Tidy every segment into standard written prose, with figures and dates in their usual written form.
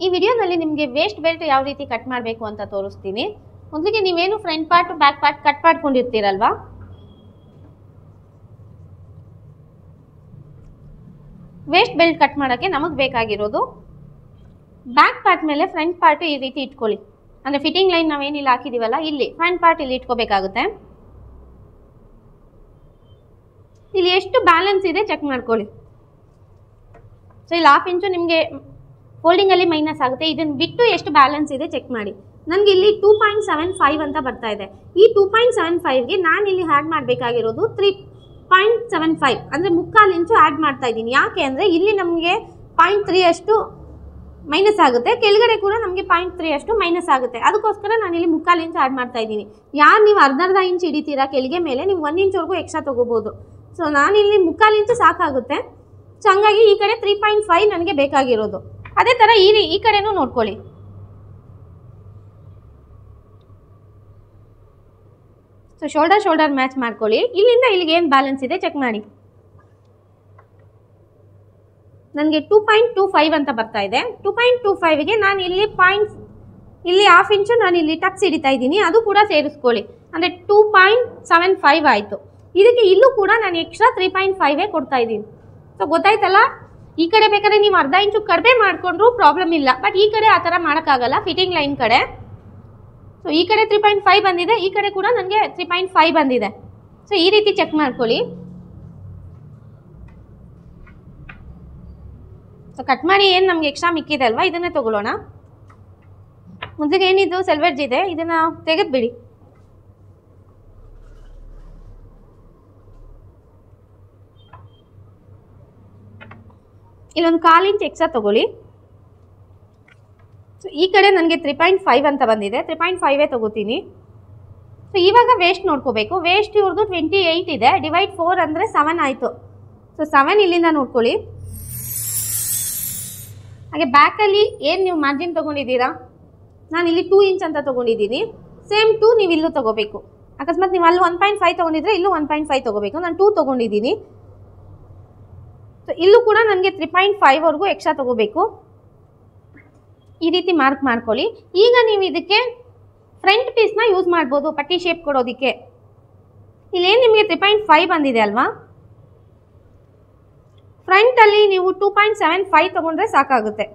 ಈ ವಿಡಿಯೋದಲ್ಲಿ ನಿಮಗೆ ವೇಸ್ಟ್ ಬೆಲ್ಟ್ ಯಾವ ರೀತಿ ಕಟ್ ಮಾಡಬೇಕು ಅಂತ ತೋರಿಸ್ತೀನಿ. ಮೊದಲಿಗೆ ನೀವೇನು front part back part cut ಮಾಡ್ಕೊಂಡಿರ್ತೀರಲ್ವಾ, ವೇಸ್ಟ್ ಬೆಲ್ಟ್ ಕಟ್ ಮಾಡೋಕ್ಕೆ ನಮಗೆ ಬೇಕಾಗಿರೋದು ಬ್ಯಾಕ್ ಪಾರ್ಟ್ ಮೇಲೆ ಫ್ರಂಟ್ ಪಾರ್ಟ್ ಈ ರೀತಿ ಇಟ್ಕೊಳ್ಳಿ. ಅಂದರೆ ಫಿಟ್ಟಿಂಗ್ ಲೈನ್ ನಾವೇನಿಲ್ಲ ಹಾಕಿದ್ದೀವಲ್ಲ, ಇಲ್ಲಿ ಫ್ರಂಟ್ ಪಾರ್ಟ್ ಇಲ್ಲಿ ಇಟ್ಕೋಬೇಕಾಗುತ್ತೆ. ಇಲ್ಲಿ ಎಷ್ಟು ಬ್ಯಾಲೆನ್ಸ್ ಇದೆ ಚೆಕ್ ಮಾಡ್ಕೊಳ್ಳಿ. ಸೊ ಇಲ್ಲಿ 1/2 ಇಂಚು ನಿಮಗೆ ಫೋಲ್ಡಿಂಗಲ್ಲಿ ಮೈನಸ್ ಆಗುತ್ತೆ. ಇದನ್ನು ಬಿಟ್ಟು ಎಷ್ಟು ಬ್ಯಾಲೆನ್ಸ್ ಇದೆ ಚೆಕ್ ಮಾಡಿ. ನನಗೆ ಇಲ್ಲಿ 2.75 ಅಂತ ಬರ್ತಾ ಇದೆ. ಈ 2.75ಗೆ ನಾನು ಇಲ್ಲಿ ಆ್ಯಡ್ ಮಾಡಬೇಕಾಗಿರೋದು 3.75 ಅಂದರೆ 3/4 ಇಂಚು ಆ್ಯಡ್ ಮಾಡ್ತಾ ಇದ್ದೀನಿ. ಯಾಕೆ ಅಂದರೆ ಇಲ್ಲಿ ನಮಗೆ 0.3 ಅಷ್ಟು ಮೈನಸ್ ಆಗುತ್ತೆ, ಕೆಳಗಡೆ ಕೂಡ ನಮಗೆ 0.3 ಅಷ್ಟು ಮೈನಸ್ ಆಗುತ್ತೆ. ಅದಕ್ಕೋಸ್ಕರ ನಾನು ಇಲ್ಲಿ 3/4 ಇಂಚು ಆ್ಯಡ್ ಮಾಡ್ತಾ ಇದ್ದೀನಿ. ಯಾರು ನೀವು ಅರ್ಧ ಇಂಚು ಹಿಡಿತೀರಾ ಕೆಳಗೆ ಮೇಲೆ, ನೀವು 1 ಇಂಚ್ವರೆಗೂ ಎಕ್ಸ್ಟ್ರಾ ತೊಗೋಬೋದು. ಸೊ ನಾನಿಲ್ಲಿ 3/4 ಇಂಚು ಸಾಕಾಗುತ್ತೆ. ಸೊ ಹಂಗಾಗಿ ಈ ಕಡೆ 3.5 ನನಗೆ ಬೇಕಾಗಿರೋದು. ಅದೇ ಥರ ಈ ಕಡೆನೂ ನೋಡ್ಕೊಳ್ಳಿ. ಸೊ ಶೋಲ್ಡರ್ ಮ್ಯಾಚ್ ಮಾಡ್ಕೊಳ್ಳಿ. ಇಲ್ಲಿಂದ ಇಲ್ಲಿಗೆ ಏನು ಬ್ಯಾಲೆನ್ಸ್ ಇದೆ ಚೆಕ್ ಮಾಡಿ. ನನಗೆ 2.25 ಅಂತ ಬರ್ತಾ ಇದೆ. 2.25ಗೆ ನಾನು ಇಲ್ಲಿ 1/2 ಇಂಚು ನಾನು ಇಲ್ಲಿ ಟಕ್ಸ್ ಹಿಡಿತಾ ಇದ್ದೀನಿ, ಅದು ಕೂಡ ಸೇರಿಸ್ಕೊಳ್ಳಿ. ಅಂದರೆ 2.75 ಆಯಿತು. ಇದಕ್ಕೆ ಇಲ್ಲೂ ಕೂಡ ನಾನು ಎಕ್ಸ್ಟ್ರಾ 3.5 ಕೊಡ್ತಾ ಇದ್ದೀನಿ. ಸೊ ಗೊತ್ತಾಯ್ತಲ್ಲ, ಈ ಕಡೆ ಬೇಕಾದ್ರೆ ನೀವು ಅರ್ಧ ಇಂಚು ಕಡಿಮೆ ಮಾಡಿಕೊಂಡ್ರೂ ಪ್ರಾಬ್ಲಮ್ ಇಲ್ಲ, ಬಟ್ ಈ ಕಡೆ ಆ ಥರ ಮಾಡೋಕ್ಕಾಗಲ್ಲ ಫಿಟ್ಟಿಂಗ್ ಲೈನ್ ಕಡೆ. ಸೊ ಈ ಕಡೆ 3.5 ಬಂದಿದೆ, ಈ ಕಡೆ ಕೂಡ ನನಗೆ 3.5 ಬಂದಿದೆ. ಸೊ ಈ ರೀತಿ ಚೆಕ್ ಮಾಡ್ಕೊಳ್ಳಿ. ಸೊ ಕಟ್ ಮಾಡಿ ಏನು ನಮ್ಗೆ ಎಕ್ಸ್ಟ್ರಾ ಮಿಕ್ಕಿದೆ ಅಲ್ವಾ, ಇದನ್ನೇ ತಗೊಳ್ಳೋಣ. ಮುಂದೆಗೆ ಏನಿದು ಸೆಲ್ವೆಡ್ಜ್ ಇದೆ, ಇದನ್ನು ತೆಗೆದುಬಿಡಿ. ಇಲ್ಲೊಂದು 1/4 ಇಂಚ್ ಎಕ್ಸ್ಟ್ರಾ ತಗೊಳ್ಳಿ. ಸೊ ಈ ಕಡೆ ನನಗೆ 3.5 ಅಂತ ಬಂದಿದೆ, 3.5 ತಗೋತೀನಿ. ಸೊ ಇವಾಗ ವೇಸ್ಟ್ ನೋಡ್ಕೋಬೇಕು. ವೇಸ್ಟ್ ಇವ್ರದ್ದು 28 ಇದೆ, ಡಿವೈಡ್ 4 ಅಂದರೆ 7 ಆಯಿತು. ಸೊ 7 ಇಲ್ಲಿಂದ ನೋಡ್ಕೊಳ್ಳಿ. ಹಾಗೆ ಬ್ಯಾಕಲ್ಲಿ ಏನು ನೀವು ಮಾರ್ಜಿನ್ ತೊಗೊಂಡಿದ್ದೀರಾ, ನಾನು ಇಲ್ಲಿ 2 ಇಂಚ್ ಅಂತ ತೊಗೊಂಡಿದ್ದೀನಿ. ಸೇಮ್ 2 ನೀವು ಇಲ್ಲೂ ತೊಗೋಬೇಕು. ಅಕಸ್ಮಾತ್ ನೀವು ಅಲ್ಲಿ 1.5 ತೊಗೊಂಡಿದ್ರೆ ಇಲ್ಲೂ 1.5 ತೊಗೋಬೇಕು. ನಾನು 2 ತೊಗೊಂಡಿದ್ದೀನಿ. ಸೊ ಇಲ್ಲೂ ಕೂಡ ನನಗೆ 3.5ವರೆಗೂ ಎಕ್ಸ್ಟ್ರಾ ತೊಗೋಬೇಕು. ಈ ರೀತಿ ಮಾರ್ಕ್ ಮಾಡ್ಕೊಳ್ಳಿ. ಈಗ ನೀವು ಇದಕ್ಕೆ ಫ್ರಂಟ್ ಪೀಸ್ನ ಯೂಸ್ ಮಾಡ್ಬೋದು ಪಟ್ಟಿ ಶೇಪ್ ಕೊಡೋದಕ್ಕೆ. ಇಲ್ಲೇನು ನಿಮಗೆ 3.5 ಬಂದಿದೆ ಅಲ್ವಾ, ಫ್ರಂಟಲ್ಲಿ ನೀವು 2.75 ತೊಗೊಂಡ್ರೆ ಸಾಕಾಗುತ್ತೆ.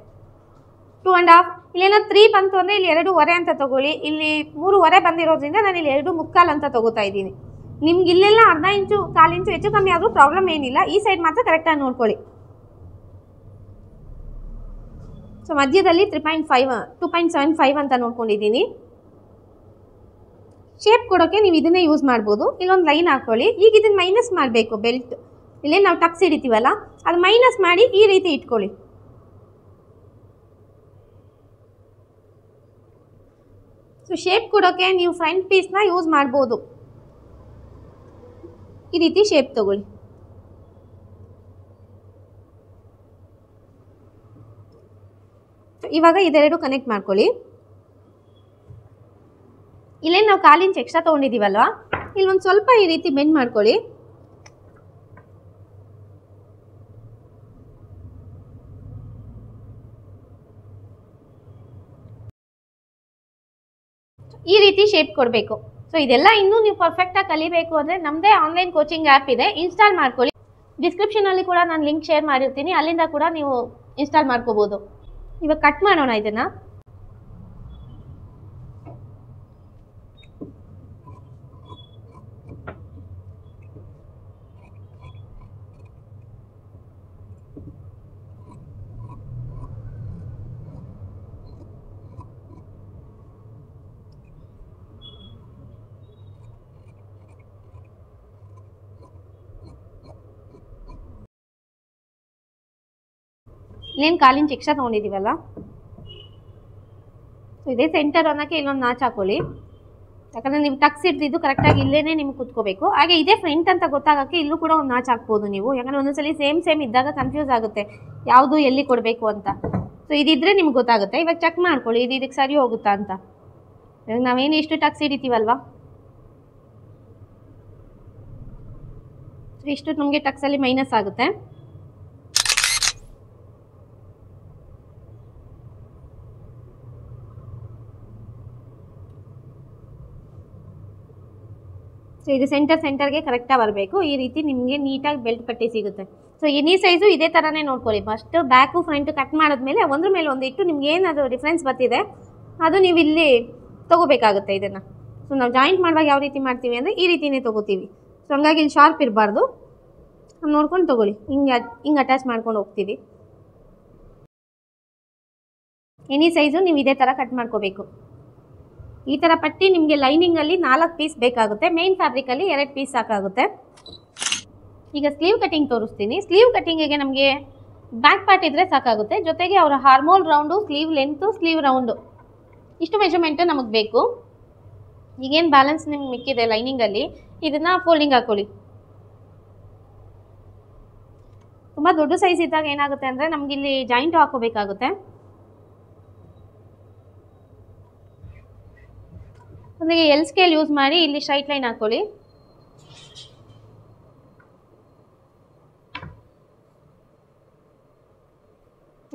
2.5 ಇಲ್ಲೇನೋ 3 ಬಂತು ಅಂದರೆ ಇಲ್ಲಿ 2.25 ಅಂತ ತೊಗೊಳ್ಳಿ. ಇಲ್ಲಿ 3.25 ಬಂದಿರೋದ್ರಿಂದ ನಾನು ಇಲ್ಲಿ 2.75 ಅಂತ ತೊಗೋತಾ ಇದ್ದೀನಿ. ನಿಮ್ಗೆ ಇಲ್ಲೆಲ್ಲ ಅರ್ಧ ಇಂಚು 1/4 ಇಂಚು ಹೆಚ್ಚು ಕಮ್ಮಿ ಆದರೂ ಪ್ರಾಬ್ಲಮ್ ಏನಿಲ್ಲ. ಈ ಸೈಡ್ ಮಾತ್ರ ಕರೆಕ್ಟಾಗಿ ನೋಡ್ಕೊಳ್ಳಿ. ಸೊ ಮಧ್ಯದಲ್ಲಿ 2.75 ಅಂತ ನೋಡ್ಕೊಂಡಿದ್ದೀನಿ. ಶೇಪ್ ಕೊಡೋಕ್ಕೆ ನೀವು ಇದನ್ನೇ ಯೂಸ್ ಮಾಡ್ಬೋದು. ಇಲ್ಲೊಂದು ಲೈನ್ ಹಾಕ್ಕೊಳ್ಳಿ. ಈಗ ಇದನ್ನು ಮೈನಸ್ ಮಾಡಬೇಕು. ಬೆಲ್ಟ್ ಇಲ್ಲೇ ನಾವು ಟಕ್ಸ್ ಹಿಡಿತೀವಲ್ಲ, ಅದು ಮೈನಸ್ ಮಾಡಿ ಈ ರೀತಿ ಇಟ್ಕೊಳ್ಳಿ. ಸೊ ಶೇಪ್ ಕೊಡೋಕ್ಕೆ ನೀವು ಫ್ರಂಟ್ ಪೀಸ್ನ ಯೂಸ್ ಮಾಡ್ಬೋದು. ಈ ರೀತಿ ಶೇಪ್ ತಗೊಳ್ಳಿ. ಇವಾಗ ಇದೆರಡು ಕನೆಕ್ಟ್ ಮಾಡ್ಕೊಳ್ಳಿ. ಇಲ್ಲೇ ನಾವು 1/4 ಇಂಚ್ ಎಕ್ಸ್ಟ್ರಾ ತೊಗೊಂಡಿದ್ದೀವಲ್ವ, ಇಲ್ಲಿ ಒಂದು ಸ್ವಲ್ಪ ಈ ರೀತಿ ಬೆಂಡ್ ಮಾಡ್ಕೊಳ್ಳಿ. ಈ ರೀತಿ ಶೇಪ್ ಕೊಡಬೇಕು. ಸೊ ಇದೆಲ್ಲ ಇನ್ನೂ ನೀವು ಪರ್ಫೆಕ್ಟಾಗಿ ಕಲಿಬೇಕು ಅಂದರೆ ನಮ್ಮದೇ ಆನ್ಲೈನ್ ಕೋಚಿಂಗ್ ಆ್ಯಪ್ ಇದೆ, ಇನ್ಸ್ಟಾಲ್ ಮಾಡ್ಕೊಳ್ಳಿ. ಡಿಸ್ಕ್ರಿಪ್ಷನಲ್ಲಿ ಕೂಡ ನಾನು ಲಿಂಕ್ ಶೇರ್ ಮಾಡಿರ್ತೀನಿ, ಅಲ್ಲಿಂದ ಕೂಡ ನೀವು ಇನ್ಸ್ಟಾಲ್ ಮಾಡ್ಕೋಬೋದು. ಇವಾಗ ಕಟ್ ಮಾಡೋಣ ಇದನ್ನು. ಇಲ್ಲೇನು 1/4 ಇಂಚ್ ಎಕ್ಸ್ಟ್ರಾ ತೊಗೊಂಡಿದ್ದೀವಲ್ಲ, ಸೊ ಇದೇ ಸೆಂಟರ್ ಅನ್ನೋಕ್ಕೆ ಇಲ್ಲೊಂದು ನಾಚ್ ಹಾಕೊಳ್ಳಿ. ಯಾಕಂದರೆ ನೀವು ಟಕ್ಸ್ ಹಿಡ್ದಿದ್ದು ಕರೆಕ್ಟಾಗಿ ಇಲ್ಲೇ ನಿಮ್ಗೆ ಕೂತ್ಕೋಬೇಕು. ಹಾಗೆ ಇದೇ ಫ್ರಂಟ್ ಅಂತ ಗೊತ್ತಾಗೋಕ್ಕೆ ಇಲ್ಲೂ ಕೂಡ ಒಂದು ನಾಚ್ ಹಾಕ್ಬೋದು ನೀವು. ಯಾಕಂದರೆ ಒಂದೊಂದ್ಸಲಿ ಸೇಮ್ ಇದ್ದಾಗ ಕನ್ಫ್ಯೂಸ್ ಆಗುತ್ತೆ ಯಾವುದು ಎಲ್ಲಿ ಕೊಡಬೇಕು ಅಂತ. ಸೊ ಇದಿದ್ರೆ ನಿಮ್ಗೆ ಗೊತ್ತಾಗುತ್ತೆ. ಇವಾಗ ಚೆಕ್ ಮಾಡ್ಕೊಳ್ಳಿ ಇದಕ್ಕೆ ಸರಿ ಹೋಗುತ್ತಾ ಅಂತ. ಇವಾಗ ನಾವೇನು ಇಷ್ಟು ಟಕ್ಸ್ ಹಿಡಿತೀವಲ್ವ, ಇಷ್ಟು ನಮಗೆ ಟಕ್ಸಲ್ಲಿ ಮೈನಸ್ ಆಗುತ್ತೆ. ಸೊ ಇದು ಸೆಂಟರ್ಗೆ ಕರೆಕ್ಟಾಗಿ ಬರಬೇಕು. ಈ ರೀತಿ ನಿಮಗೆ ನೀಟಾಗಿ ಬೆಲ್ಟ್ ಪಟ್ಟಿ ಸಿಗುತ್ತೆ. ಸೊ ಎನಿ ಸೈಜು ಇದೇ ಥರನೇ ನೋಡ್ಕೊಳ್ಳಿ. ಫಸ್ಟ್ ಬ್ಯಾಕು ಫ್ರಂಟು ಕಟ್ ಮಾಡಿದ್ಮೇಲೆ ಒಂದ್ರ ಮೇಲೆ ಒಂದು ಇಟ್ಟು ನಿಮ್ಗೆ ಏನದು ಡಿಫ್ರೆನ್ಸ್ ಬರ್ತಿದೆ ಅದು ನೀವು ಇಲ್ಲಿ ತೊಗೋಬೇಕಾಗುತ್ತೆ ಇದನ್ನು. ಸೊ ನಾವು ಜಾಯಿಂಟ್ ಮಾಡುವಾಗ ಯಾವ ರೀತಿ ಮಾಡ್ತೀವಿ ಅಂದರೆ ಈ ರೀತಿಯೇ ತೊಗೋತೀವಿ. ಸೊ ಹಂಗಾಗಿ ಇಲ್ಲಿ ಶಾರ್ಪ್ ಇರಬಾರ್ದು, ನೋಡ್ಕೊಂಡು ತೊಗೊಳ್ಳಿ. ಹಿಂಗೆ ಅಟ್ಯಾಚ್ ಮಾಡ್ಕೊಂಡು ಹೋಗ್ತೀವಿ. ಎನಿ ಸೈಜು ನೀವು ಇದೇ ಥರ ಕಟ್ ಮಾಡ್ಕೋಬೇಕು. ಈ ಥರ ಪಟ್ಟಿ ನಿಮಗೆ ಲೈನಿಂಗಲ್ಲಿ 4 ಪೀಸ್ ಬೇಕಾಗುತ್ತೆ, ಮೇನ್ ಫ್ಯಾಬ್ರಿಕಲ್ಲಿ 2 ಪೀಸ್ ಸಾಕಾಗುತ್ತೆ. ಈಗ ಸ್ಲೀವ್ ಕಟಿಂಗ್ ತೋರಿಸ್ತೀನಿ. ಸ್ಲೀವ್ ಕಟಿಂಗಿಗೆ ನಮಗೆ ಬ್ಯಾಕ್ ಪಾರ್ಟ್ ಇದ್ದರೆ ಸಾಕಾಗುತ್ತೆ. ಜೊತೆಗೆ ಅವರ armhole round, sleeve length, sleeve round ಇಷ್ಟು ಮೆಜರ್ಮೆಂಟು ನಮಗೆ ಬೇಕು. ಈಗೇನು ಬ್ಯಾಲೆನ್ಸ್ ನಿಮ್ಗೆ ಮಿಕ್ಕಿದೆ ಲೈನಿಂಗಲ್ಲಿ ಇದನ್ನು ಫೋಲ್ಡಿಂಗ್ ಹಾಕೊಳ್ಳಿ. ತುಂಬ ದೊಡ್ಡ ಸೈಜ್ ಇದ್ದಾಗ ಏನಾಗುತ್ತೆ ಅಂದರೆ ನಮಗಿಲ್ಲಿ ಜಾಯಿಂಟು ಹಾಕೋಬೇಕಾಗುತ್ತೆ. ಒಂದಿಗೆ ಎಲ್ ಸ್ಕೇಲ್ ಯೂಸ್ ಮಾಡಿ ಇಲ್ಲಿ ಸ್ಟ್ರೈಟ್ ಲೈನ್ ಹಾಕೊಳ್ಳಿ.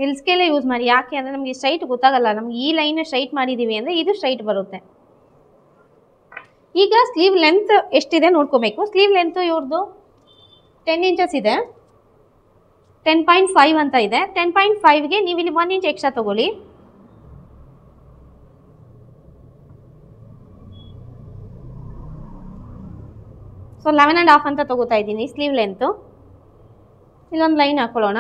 ಎಲ್ ಸ್ಕೇಲೇ ಯೂಸ್ ಮಾಡಿ. ಯಾಕೆ ಅಂದರೆ ನಮಗೆ ಸ್ಟ್ರೈಟ್ ಗೊತ್ತಾಗಲ್ಲ. ನಮ್ಗೆ ಈ ಲೈನ್ ಸ್ಟ್ರೈಟ್ ಮಾಡಿದ್ದೀವಿ ಅಂದರೆ ಇದು ಸ್ಟ್ರೈಟ್ ಬರುತ್ತೆ. ಈಗ ಸ್ಲೀವ್ ಲೆಂತ್ ಎಷ್ಟಿದೆ ನೋಡ್ಕೋಬೇಕು. ಸ್ಲೀವ್ ಲೆಂತ್ ಇವ್ರದ್ದು 10 ಇಂಚಸ್ ಇದೆ, 10.5 ಅಂತ ಇದೆ. 10.5ಗೆ ನೀವು ಇಲ್ಲಿ 1 ಇಂಚ್ ಎಕ್ಸ್ಟ್ರಾ ತಗೊಳ್ಳಿ. ಸೊ 11.5 ಅಂತ ತಗೋತಾ ಇದ್ದೀನಿ ಸ್ಲೀವ್ ಲೆಂತು. ಇಲ್ಲೊಂದು ಲೈನ್ ಹಾಕೊಳ್ಳೋಣ.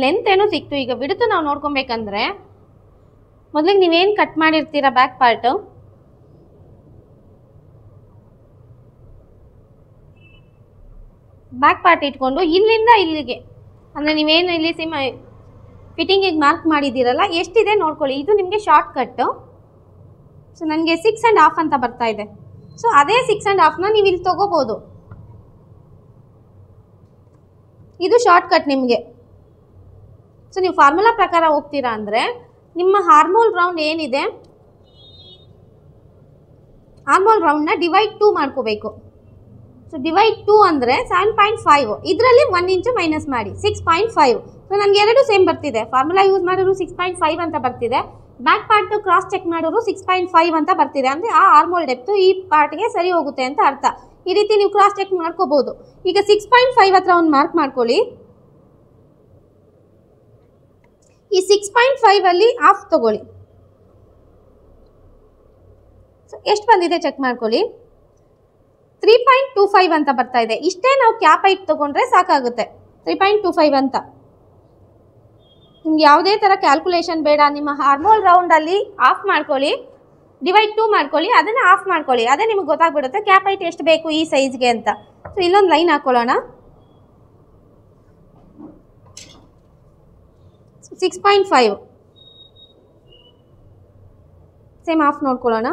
ಲೆಂತ್ ಏನೋ ಸಿಕ್ತು. ಈಗ ಬಿಡುತ್ತು ನಾವು ನೋಡ್ಕೊಬೇಕಂದ್ರೆ ಮೊದಲಿಗೆ ನೀವೇನು ಕಟ್ ಮಾಡಿರ್ತೀರ ಬ್ಯಾಕ್ ಪಾರ್ಟು ಇಟ್ಕೊಂಡು ಇಲ್ಲಿಂದ ಇಲ್ಲಿಗೆ ಅಂದರೆ ನೀವೇನು ಇಲ್ಲಿ ಫಿಟ್ಟಿಂಗಿಗೆ ಮಾರ್ಕ್ ಮಾಡಿದ್ದೀರಲ್ಲ ಎಷ್ಟಿದೆ ನೋಡ್ಕೊಳ್ಳಿ. ಇದು ನಿಮಗೆ ಶಾರ್ಟ್ ಕಟ್ಟು. ಸೊ ನನಗೆ 6.5 ಅಂತ ಬರ್ತಾ ಇದೆ. ಸೊ ಅದೇ 6.5ನ ನೀವು ಇಲ್ಲಿ ತೊಗೋಬೋದು. ಇದು ಶಾರ್ಟ್ ಕಟ್ ನಿಮಗೆ. ಸೊ ನೀವು ಫಾರ್ಮುಲಾ ಪ್ರಕಾರ ಹೋಗ್ತೀರಾ ಅಂದರೆ ನಿಮ್ಮ ಹಾರ್ಮೋಲ್ ರೌಂಡ್ ಏನಿದೆ ಹಾರ್ಮೋಲ್ ರೌಂಡ್ನ ಡಿವೈಡ್ 2 ಮಾಡ್ಕೋಬೇಕು. ಸೊ ಡಿವೈಡ್ 2 ಅಂದರೆ 7.5. ಇದರಲ್ಲಿ 1 ಇಂಚು ಮೈನಸ್ ಮಾಡಿ 6.5. ಸೊ ನನಗೆ ಎರಡು ಸೇಮ್ ಬರ್ತಿದೆ. ಫಾರ್ಮುಲಾ ಯೂಸ್ ಮಾಡೋರು 6.5 ಅಂತ ಬರ್ತಿದೆ. ಬ್ಯಾಕ್ ಪಾರ್ಟು ಕ್ರಾಸ್ ಚೆಕ್ ಮಾಡೋರು 6.5 ಅಂತ ಬರ್ತಿದೆ. ಅಂದರೆ ಆ ಆರ್ಮೋಲ್ ಡೆಪ್ತು ಈ ಪಾರ್ಟ್ಗೆ ಸರಿ ಹೋಗುತ್ತೆ ಅಂತ ಅರ್ಥ. ಈ ರೀತಿ ನೀವು ಕ್ರಾಸ್ ಚೆಕ್ ಮಾಡ್ಕೋಬೋದು. ಈಗ 6.5 ಹತ್ರ ಒಂದು ಮಾರ್ಕ್ ಮಾಡ್ಕೊಳ್ಳಿ. ಈ 6.5ಅಲ್ಲಿ ಹಾಫ್ ತಗೊಳ್ಳಿ. ಸೊ ಎಷ್ಟು ಬಂದಿದೆ ಚೆಕ್ ಮಾಡ್ಕೊಳ್ಳಿ. 3.25 ಅಂತ ಬರ್ತಾ ಇದೆ. ಇಷ್ಟೇ ನಾವು ಕ್ಯಾಪ್ ಹೈಟ್ ತೊಗೊಂಡ್ರೆ ಸಾಕಾಗುತ್ತೆ. 3.25 ಅಂತ. ನಿಮ್ಗೆ ಯಾವುದೇ ಥರ ಕ್ಯಾಲ್ಕುಲೇಷನ್ ಬೇಡ. ನಿಮ್ಮ ಹಾರ್ಮೋಲ್ ರೌಂಡಲ್ಲಿ ಆಫ್ ಮಾಡ್ಕೊಳ್ಳಿ, ಡಿವೈಡ್ 2 ಮಾಡ್ಕೊಳ್ಳಿ, ಅದನ್ನು ಆಫ್ ಮಾಡ್ಕೊಳ್ಳಿ. ಅದೇ ನಿಮಗೆ ಗೊತ್ತಾಗ್ಬಿಡುತ್ತೆ ಕ್ಯಾಪ್ ಹೈಟ್ ಎಷ್ಟು ಬೇಕು ಈ ಸೈಜ್ಗೆ ಅಂತ. ಸೊ ಇಲ್ಲೊಂದು ಲೈನ್ ಹಾಕ್ಕೊಳ್ಳೋಣ. 6.5 ಸೇಮ್ ಆಫ್ ನೋಡ್ಕೊಳ್ಳೋಣ.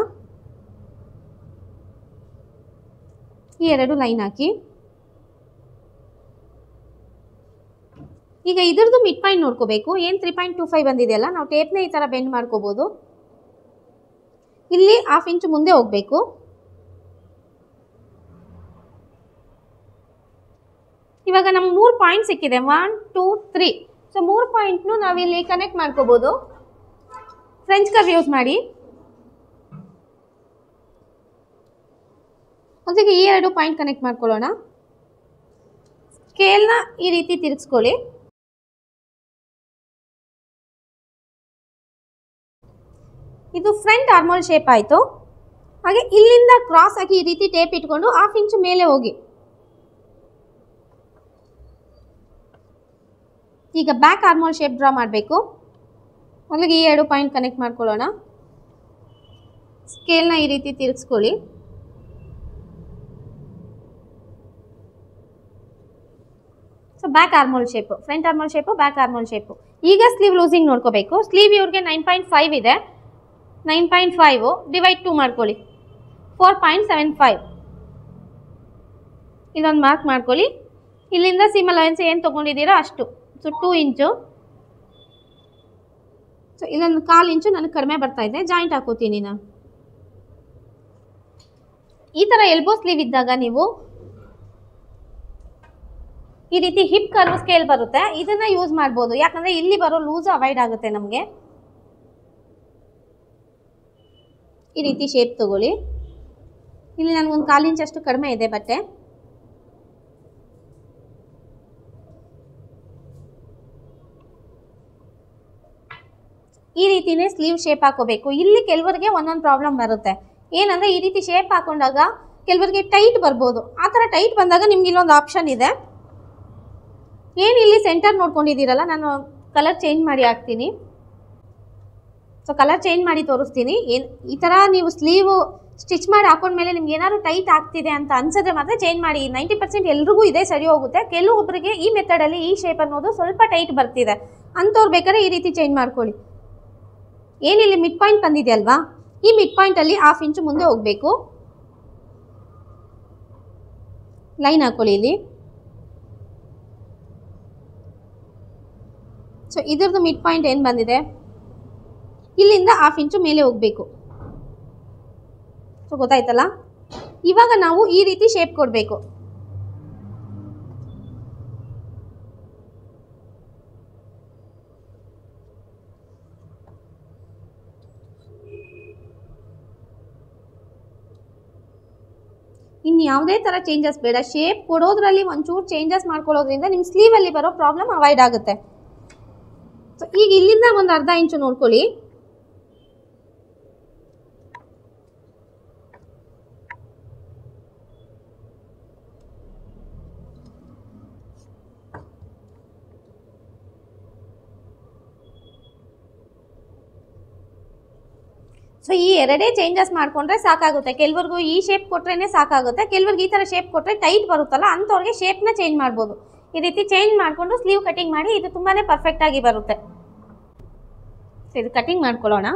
ಈ ಎರಡು ಲೈನ್ ಹಾಕಿ. ಈಗ ಇದ್ರದ್ದು ಮಿಡ್ ಪಾಯಿಂಟ್ ನೋಡ್ಕೋಬೇಕು. ಏನು 3.25 ಬಂದಿದೆಯಲ್ಲ, ನಾವು ಟೇಪ್ನ ಈ ಥರ ಬೆಂಡ್ ಮಾಡ್ಕೋಬೋದು. ಇಲ್ಲಿ 1/2 ಇಂಚು ಮುಂದೆ ಹೋಗಬೇಕು. ಇವಾಗ ನಮ್ಗೆ 3 ಪಾಯಿಂಟ್ ಸಿಕ್ಕಿದೆ. 1 2 3. ಸೊ 3 ಪಾಯಿಂಟ್ನು ನಾವಿಲ್ಲಿ ಕನೆಕ್ಟ್ ಮಾಡ್ಕೋಬೋದು ಫ್ರೆಂಚ್ ಕರ್ವ್ ಯೂಸ್ ಮಾಡಿ. ಅದಕ್ಕೆ ಈ 2 ಪಾಯಿಂಟ್ ಕನೆಕ್ಟ್ ಮಾಡ್ಕೊಳ್ಳೋಣ. ಸ್ಕೇಲ್ನ ಈ ರೀತಿ ತಿರುಗಿಸ್ಕೊಳ್ಳಿ. ಇದು ಫ್ರಂಟ್ ಆರ್ಮೋಲ್ ಶೇಪ್ ಆಯಿತು. ಹಾಗೆ ಇಲ್ಲಿಂದ ಕ್ರಾಸ್ ಆಗಿ ಈ ರೀತಿ ಟೇಪ್ ಇಟ್ಕೊಂಡು 1/2 ಇಂಚು ಮೇಲೆ ಹೋಗಿ. ಈಗ ಬ್ಯಾಕ್ ಆರ್ಮೋಲ್ ಶೇಪ್ ಡ್ರಾ ಮಾಡಬೇಕು. ಮೊದಲಿಗೆ ಈ 2 ಪಾಯಿಂಟ್ ಕನೆಕ್ಟ್ ಮಾಡ್ಕೊಳ್ಳೋಣ. ಸ್ಕೇಲ್ನ ಈ ರೀತಿ ತಿರುಗಿಸ್ಕೊಳ್ಳಿ. So back armhole shape, front armhole shape, back armhole shape. ಈಗ ಸ್ಲೀವ್ ಲೂಸಿಂಗ್ ನೋಡ್ಕೋಬೇಕು. ಸ್ಲೀವ್ ಇವ್ರಿಗೆ 9.5 ಇದೆ. 9.5 ಡಿವೈಡ್ 2 ಮಾಡ್ಕೊಳ್ಳಿ. 4.75. ಇದೊಂದು ಮಾರ್ಕ್ ಮಾಡ್ಕೊಳ್ಳಿ. ಇಲ್ಲಿಂದ ಸೀಮ್ ಅಲವೆನ್ಸ್ ಏನು ತೊಗೊಂಡಿದ್ದೀರಾ ಅಷ್ಟು. ಸೊ 2 ಇಂಚು. ಸೊ ಇಲ್ಲೊಂದು 1/4 ಇಂಚು ನನಗೆ ಕಡಿಮೆ ಬರ್ತಾ ಇದೆ. ಜಾಯಿಂಟ್ ಹಾಕೋತೀನಿ ನಾನು. ಈ ಥರ ಎಲ್ಬೋ ಸ್ಲೀವ್ ಇದ್ದಾಗ ನೀವು ಈ ರೀತಿ ಹಿಪ್ ಕರ್ವ್ ಸ್ಕೇಲ್ ಬರುತ್ತೆ, ಇದನ್ನು ಯೂಸ್ ಮಾಡ್ಬೋದು. ಯಾಕಂದರೆ ಇಲ್ಲಿ ಬರೋ ಲೂಸ್ ಅವಾಯ್ಡ್ ಆಗುತ್ತೆ ನಮಗೆ. ಈ ರೀತಿ ಶೇಪ್ ತೊಗೊಳ್ಳಿ. ಇಲ್ಲಿ ನನಗೊಂದು 1/4 ಇಂಚಷ್ಟು ಕಡಿಮೆ ಇದೆ ಬಟ್ಟೆ. ಈ ರೀತಿನೇ ಸ್ಲೀವ್ ಶೇಪ್ ಹಾಕೋಬೇಕು. ಇಲ್ಲಿ ಕೆಲವರಿಗೆ ಒಂದೊಂದು ಪ್ರಾಬ್ಲಮ್ ಬರುತ್ತೆ. ಏನಂದರೆ ಈ ರೀತಿ ಶೇಪ್ ಹಾಕೊಂಡಾಗ ಕೆಲವರಿಗೆ ಟೈಟ್ ಬರ್ಬೋದು. ಆ ಥರ ಟೈಟ್ ಬಂದಾಗ ನಿಮ್ಗೆ ಇಲ್ಲೊಂದು ಆಪ್ಷನ್ ಇದೆ. ಏನು ಇಲ್ಲಿ ಸೆಂಟರ್ ನೋಡ್ಕೊಂಡಿದ್ದೀರಲ್ಲ, ನಾನು ಕಲರ್ ಚೇಂಜ್ ಮಾಡಿ ಹಾಕ್ತೀನಿ. ಸೊ ಕಲರ್ ಚೇಂಜ್ ಮಾಡಿ ತೋರಿಸ್ತೀನಿ. ಈ ಥರ ನೀವು ಸ್ಲೀವು ಸ್ಟಿಚ್ ಮಾಡಿ ಹಾಕೊಂಡ್ಮೇಲೆ ನಿಮ್ಗೆ ಏನಾದ್ರು ಟೈಟ್ ಆಗ್ತಿದೆ ಅಂತ ಅನ್ಸಿದ್ರೆ ಮಾತ್ರ ಚೇಂಜ್ ಮಾಡಿ. 90% ಎಲ್ರಿಗೂ ಇದೇ ಸರಿ ಹೋಗುತ್ತೆ. ಕೆಲವೊಬ್ಬರಿಗೆ ಈ ಮೆಥಡಲ್ಲಿ ಈ ಶೇಪ್ ಅನ್ನೋದು ಸ್ವಲ್ಪ ಟೈಟ್ ಬರ್ತಿದೆ ಅಂಥವ್ರು ಬೇಕಾದ್ರೆ ಈ ರೀತಿ ಚೇಂಜ್ ಮಾಡ್ಕೊಳ್ಳಿ. ಏನಿಲ್ಲಿ ಮಿಡ್ ಪಾಯಿಂಟ್ ಬಂದಿದೆ ಅಲ್ವಾ, ಈ ಮಿಡ್ ಪಾಯಿಂಟಲ್ಲಿ 1/2 ಇಂಚು ಮುಂದೆ ಹೋಗಬೇಕು. ಲೈನ್ ಹಾಕೊಳ್ಳಿ ಇಲ್ಲಿ. ಸೊ ಇದ್ರದ್ದು ಮಿಡ್ ಪಾಯಿಂಟ್ ಏನು ಬಂದಿದೆ, ಇಲ್ಲಿಂದ 1/2 ಇಂಚು ಮೇಲೆ ಹೋಗಬೇಕು. ಸೊ ಗೊತ್ತಾಯ್ತಲ್ಲ. ಇವಾಗ ನಾವು ಈ ರೀತಿ ಶೇಪ್ ಕೊಡಬೇಕು. ಇನ್ನು ಯಾವುದೇ ಥರ ಚೇಂಜಸ್ ಬೇಡ. ಶೇಪ್ ಕೊಡೋದ್ರಲ್ಲಿ ಒಂಚೂರು ಚೇಂಜಸ್ ಮಾಡ್ಕೊಳ್ಳೋದ್ರಿಂದ ನಿಮ್ಮ ಸ್ಲೀವಲ್ಲಿ ಬರೋ ಪ್ರಾಬ್ಲಮ್ ಅವಾಯ್ಡ್ ಆಗುತ್ತೆ. ಸೊ ಈಗ ಇಲ್ಲಿಂದ ಒಂದು 1/2 ಇಂಚು ನೋಡ್ಕೊಳ್ಳಿ. ಸೊ ಈ ಎರಡೇ ಚೇಂಜಸ್ ಮಾಡಿಕೊಂಡ್ರೆ ಸಾಕಾಗುತ್ತೆ. ಕೆಲವ್ರಿಗೂ ಈ ಶೇಪ್ ಕೊಟ್ರೇ ಸಾಕಾಗುತ್ತೆ, ಕೆಲವ್ರಿಗೆ ಈ ಥರ ಶೇಪ್ ಕೊಟ್ಟರೆ ಟೈಟ್ ಬರುತ್ತಲ್ಲ ಅಂಥವ್ರಿಗೆ ಶೇಪ್ನ ಚೇಂಜ್ ಮಾಡ್ಬೋದು. ಈ ರೀತಿ ಚೇಂಜ್ ಮಾಡಿಕೊಂಡು ಸ್ಲೀವ್ ಕಟಿಂಗ್ ಮಾಡಿ, ಇದು ತುಂಬಾ ಪರ್ಫೆಕ್ಟಾಗಿ ಬರುತ್ತೆ. ಸೊ ಇದು ಕಟಿಂಗ್ ಮಾಡ್ಕೊಳ್ಳೋಣ.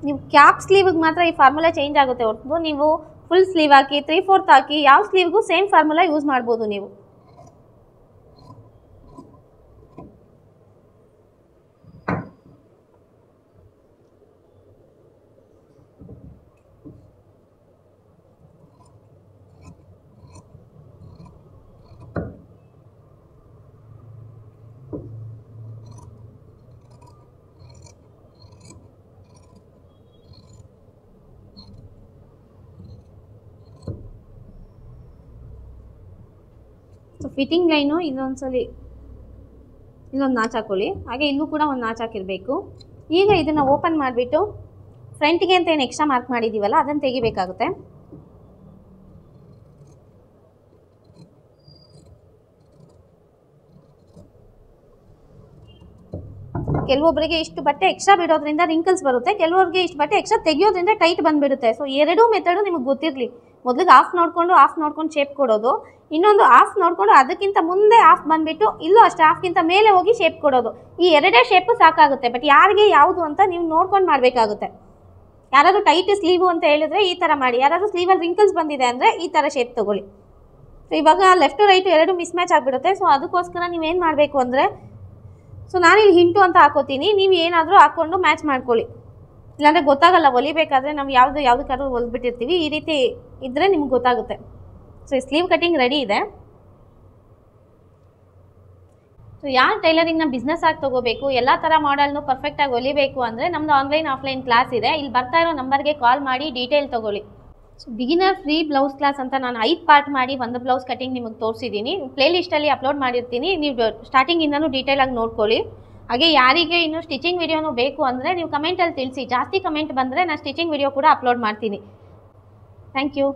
ನೀವು ಕ್ಯಾಪ್ ಸ್ಲೀವ್ಗೆ ಮಾತ್ರ ಈ ಫಾರ್ಮುಲಾ ಚೇಂಜ್ ಆಗುತ್ತೆ ಹೊರತು ನೀವು ಫುಲ್ ಸ್ಲೀವ್ ಹಾಕಿ 3/4 ಹಾಕಿ ಯಾವ ಸ್ಲೀವ್ಗೂ ಸೇಮ್ ಫಾರ್ಮುಲಾ ಯೂಸ್ ಮಾಡ್ಬೋದು ನೀವು. ಸೊ ಫಿಟ್ಟಿಂಗ್ ಲೈನು ಇಲ್ಲೊಂದ್ಸಲಿ ಇಲ್ಲೊಂದು ನಾಚ್ ಹಾಕೊಳ್ಳಿ. ಹಾಗೆ ಇಲ್ಲೂ ಕೂಡ ಒಂದು ನಾಚ್ ಹಾಕಿರಬೇಕು. ಈಗ ಇದನ್ನು ಓಪನ್ ಮಾಡಿಬಿಟ್ಟು ಫ್ರಂಟ್ಗೆ ಅಂತ ಏನು ಎಕ್ಸ್ಟ್ರಾ ಮಾರ್ಕ್ ಮಾಡಿದ್ದೀವಲ್ಲ ಅದನ್ನು ತೆಗಿಬೇಕಾಗುತ್ತೆ. ಕೆಲವೊಬ್ಬರಿಗೆ ಇಷ್ಟು ಬಟ್ಟೆ ಎಕ್ಸ್ಟ್ರಾ ಬಿಡೋದ್ರಿಂದ ರಿಂಕಲ್ಸ್ ಬರುತ್ತೆ, ಕೆಲವೊಬ್ಬರಿಗೆ ಇಷ್ಟು ಬಟ್ಟೆ ಎಕ್ಸ್ಟ್ರಾ ತೆಗಿಯೋದ್ರಿಂದ ಟೈಟ್ ಬಂದುಬಿಡುತ್ತೆ. ಸೊ ಎರಡೂ ಮೆಥಡು ನಿಮಗೆ ಗೊತ್ತಿರಲಿ. ಮೊದಲಿಗೆ ಹಾಫ್ ನೋಡ್ಕೊಂಡು ಶೇಪ್ ಕೊಡೋದು, ಇನ್ನೊಂದು ಹಾಫ್ ನೋಡಿಕೊಂಡು ಅದಕ್ಕಿಂತ ಮುಂದೆ ಹಾಫ್ ಬಂದುಬಿಟ್ಟು ಇಲ್ಲೂ ಅಷ್ಟೇ ಹಾಫ್ಗಿಂತ ಮೇಲೆ ಹೋಗಿ ಶೇಪ್ ಕೊಡೋದು. ಈ ಎರಡೇ ಶೇಪು ಸಾಕಾಗುತ್ತೆ. ಬಟ್ ಯಾರಿಗೆ ಯಾವುದು ಅಂತ ನೀವು ನೋಡ್ಕೊಂಡು ಮಾಡಬೇಕಾಗುತ್ತೆ. ಯಾರಾದರೂ ಟೈಟ್ ಸ್ಲೀವು ಅಂತ ಹೇಳಿದ್ರೆ ಈ ಥರ ಮಾಡಿ, ಯಾರಾದರೂ ಸ್ಲೀವಲ್ಲಿ ರಿಂಕಲ್ಸ್ ಬಂದಿದೆ ಅಂದರೆ ಈ ಥರ ಶೇಪ್ ತೊಗೊಳ್ಳಿ. ಸೊ ಇವಾಗ ಲೆಫ್ಟು ರೈಟು ಎರಡು ಮಿಸ್ ಮ್ಯಾಚ್ ಆಗಿಬಿಡುತ್ತೆ. ಸೊ ಅದಕ್ಕೋಸ್ಕರ ನೀವೇನು ಮಾಡಬೇಕು ಅಂದರೆ, ಸೊ ನಾನಿಲ್ಲಿ ಹಿಂಟು ಅಂತ ಹಾಕೋತೀನಿ, ನೀವು ಏನಾದರೂ ಹಾಕ್ಕೊಂಡು ಮ್ಯಾಚ್ ಮಾಡ್ಕೊಳ್ಳಿ. ಇಲ್ಲಾಂದರೆ ಗೊತ್ತಾಗಲ್ಲ, ಹೊಲಿಬೇಕಾದ್ರೆ ನಾವು ಯಾವುದಕ್ಕಾದ್ರೂ ಹೊಲಿಬಿಟ್ಟಿರ್ತೀವಿ. ಈ ರೀತಿ ಇದ್ದರೆ ನಿಮ್ಗೆ ಗೊತ್ತಾಗುತ್ತೆ. ಸೊ ಈ ಸ್ಲೀವ್ ಕಟಿಂಗ್ ರೆಡಿ ಇದೆ. ಸೊ ಯಾರು ಟೈಲರಿಂಗ್ನ ಬಿಸ್ನೆಸ್ ಆಗಿ ತೊಗೋಬೇಕು, ಎಲ್ಲ ಥರ ಮಾಡಲ್ನು ಪರ್ಫೆಕ್ಟಾಗಿ ಹೊಲಿಬೇಕು ಅಂದರೆ ನಮ್ಮದು ಆನ್ಲೈನ್ ಆಫ್ಲೈನ್ ಕ್ಲಾಸ್ ಇದೆ. ಇಲ್ಲಿ ಬರ್ತಾ ಇರೋ ನಂಬರ್ಗೆ ಕಾಲ್ ಮಾಡಿ ಡೀಟೇಲ್ ತೊಗೊಳ್ಳಿ. So beginner free blouse class ಅಂತ ನಾನು 5 ಪಾರ್ಟ್ ಮಾಡಿ ಒಂದು ಬ್ಲೌಸ್ ಕಟಿಂಗ್ ನಿಮಗೆ ತೋರಿಸಿದ್ದೀನಿ. ಪ್ಲೇ ಲಿಸ್ಟಲ್ಲಿ ಅಪ್ಲೋಡ್ ಮಾಡಿರ್ತೀನಿ, ನೀವು ಸ್ಟಾರ್ಟಿಂಗಿಂದನೂ ಡೀಟೇಲಾಗಿ ನೋಡ್ಕೊಳ್ಳಿ. ಹಾಗೆ ಯಾರಿಗೆ ಇನ್ನೂ ಸ್ಟಿಚಿಂಗ್ ವಿಡಿಯೋನು ಬೇಕು ಅಂದರೆ ನೀವು ಕಮೆಂಟಲ್ಲಿ ತಿಳಿಸಿ. ಜಾಸ್ತಿ ಕಮೆಂಟ್ ಬಂದರೆ ನಾನು ಸ್ಟಿಚಿಂಗ್ ವಿಡಿಯೋ ಕೂಡ ಅಪ್ಲೋಡ್ ಮಾಡ್ತೀನಿ. Thank you.